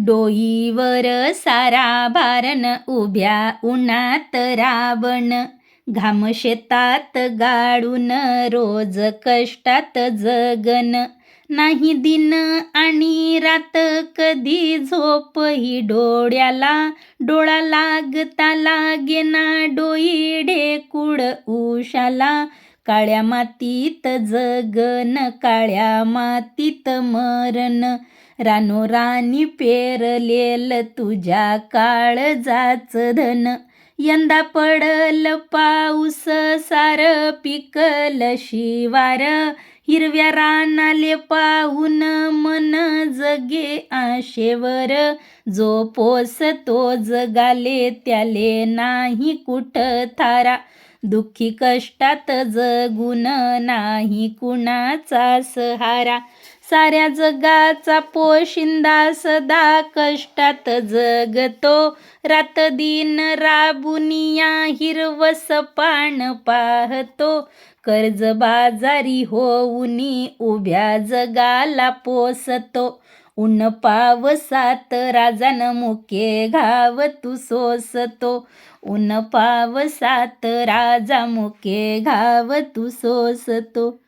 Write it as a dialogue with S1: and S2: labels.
S1: डोईवर सारा भारण उभ्या उन्हात राबण, घाम शेतात गाडून रोज कष्टात जगन. नाही दिन आणि रात कधी झोप ही डोळ्याला, डोळा लागता लागेना डोई ढेकुळ उशाला. काळ्या मातीत जगन, काळ्या मातीत मरण, रानोरानी पेरलेल तुझ्या काळजाच धन. यंदा पडल पाऊस सार पिकल शिवार, हिरव्या रानाले पाहून मन जगे आशेवर. जो पोसतो जगाले त्याले नाही कुठ थारा, दुःखी कष्टात जगून नाही कुणाचा सहारा. साऱ्या जगाचा पोशिंदा सदा कष्टात जगतो, रात दिन राबुनिया हिरवस पान पाहतो. कर्जबाजारी होऊनी उभ्या जगाला पोसतो, ऊन पावसात राजान मुके घाव तू सोसतो. ऊन पावसात राजा मुके घाव तू सोसतो.